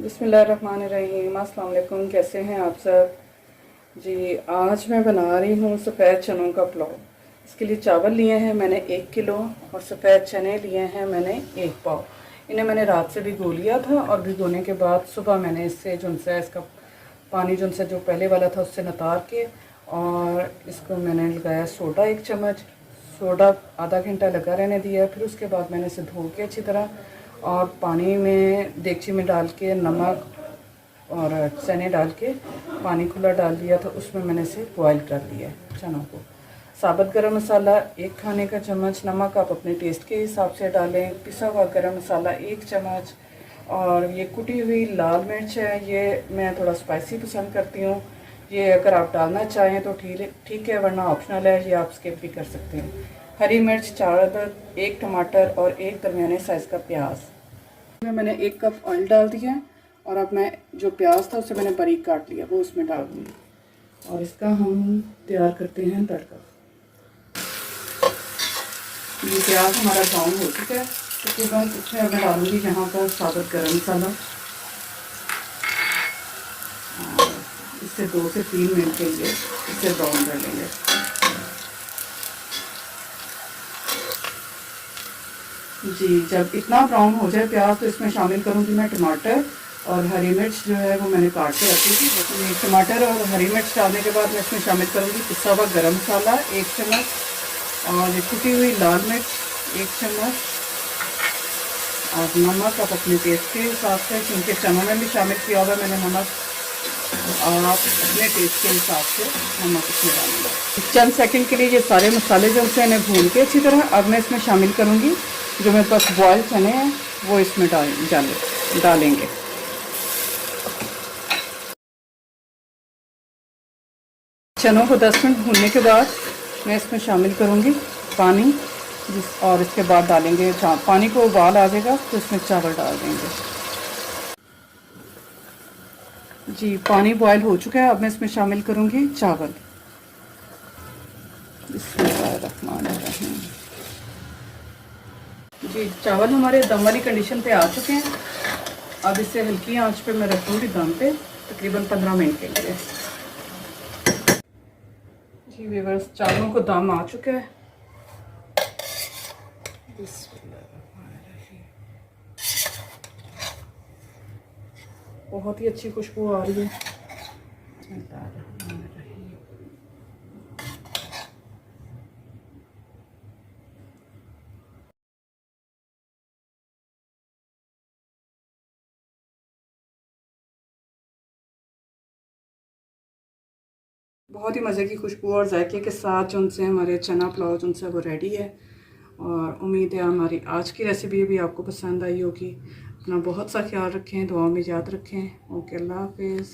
बिस्मिल्लाहिर्रहमानिर्रहीम। अस्सलाम वालेकुम। कैसे हैं आप सब जी। आज मैं बना रही हूँ सफ़ेद चनों का पुलाव। इसके लिए चावल लिए हैं मैंने 1 किलो और सफ़ेद चने लिए हैं मैंने 1 पाव। इन्हें मैंने रात से भिगो लिया था और भिगोने के बाद सुबह मैंने इससे इसका पानी जो पहले वाला था उससे नितार के और इसको मैंने लगाया सोडा 1 चम्मच। सोडा आधा घंटा लगा रहने दिया। फिर उसके बाद मैंने इसे धो के अच्छी तरह और पानी में देगची में डाल के नमक और चने डाल के पानी खुला डाल दिया था। उसमें मैंने इसे बॉयल कर दिया चनों को। साबुत गरम मसाला 1 खाने का चम्मच, नमक आप अपने टेस्ट के हिसाब से डालें, पिसा हुआ गरम मसाला 1 चम्मच और ये कुटी हुई लाल मिर्च है। ये मैं थोड़ा स्पाइसी पसंद करती हूँ। ये अगर आप डालना चाहें तो ठीक है, वरना ऑप्शनल है, ये आप स्किप भी कर सकते हैं। हरी मिर्च 4 अदद, 1 टमाटर और 1 दरमियाने साइज़ का प्याज। मैंने 1 कप ऑयल डाल दिया और अब मैं जो प्याज था उसे मैंने बारीक काट लिया, वो उसमें डाल दूँगी और इसका हम तैयार करते हैं तड़का। ये प्याज हमारा ब्राउन हो चुका है। उसके बाद इसमें अब मैं डालूँगी यहाँ पर साबुत गरम मसाला। इसे 2 से 3 मिनट के लिए इसे ब्राउन कर लेंगे। जी, जब इतना ब्राउन हो जाए प्याज तो इसमें शामिल करूँगी मैं टमाटर और हरी मिर्च जो है वो मैंने काट के रखी थी। तो टमाटर और हरी मिर्च डालने के बाद मैं इसमें शामिल करूँगी पिसा हुआ गरम मसाला 1 चम्मच और ये कुटी हुई लाल मिर्च 1 चम्मच और नमक आप अपने टेस्ट के हिसाब से, क्योंकि चनों में भी शामिल किया हुआ मैंने नमक, और आप अपने टेस्ट के हिसाब से नमक इसमें डालेंगे। चंद सेकंड के लिए ये सारे मसाले जो से इन्हें भून के अच्छी तरह अब मैं इसमें शामिल करूँगी जो मेरे पास बॉयल चने हैं वो इसमें डालेंगे। चनों को 10 मिनट भूनने के बाद मैं इसमें शामिल करूँगी पानी, और इसके बाद डालेंगे पानी को उबाल आ जाएगा तो इसमें चावल डाल देंगे। जी, पानी बॉयल हो चुका है। अब मैं इसमें शामिल करूँगी चावल। बिस्मिल्लाहिर्रहमानिर्रहीम। जी, चावल हमारे दम वाली कंडीशन पे आ चुके हैं। अब इसे हल्की आंच पे मैं रखूँगी दम पे तकरीबन 15 मिनट के लिए। जी व्यूअर्स, चावलों को दम आ चुका है। बहुत ही अच्छी खुशबू आ रही है। बहुत ही मज़े की खुशबू और जायके के साथ जो उनसे हमारे चना पुलाव जो उनसे वो रेडी है। और उम्मीद है हमारी आज की रेसिपी भी आपको पसंद आई होगी। अपना बहुत सा ख्याल रखें, दुआ में याद रखें। ओके, अल्लाह हाफिज़।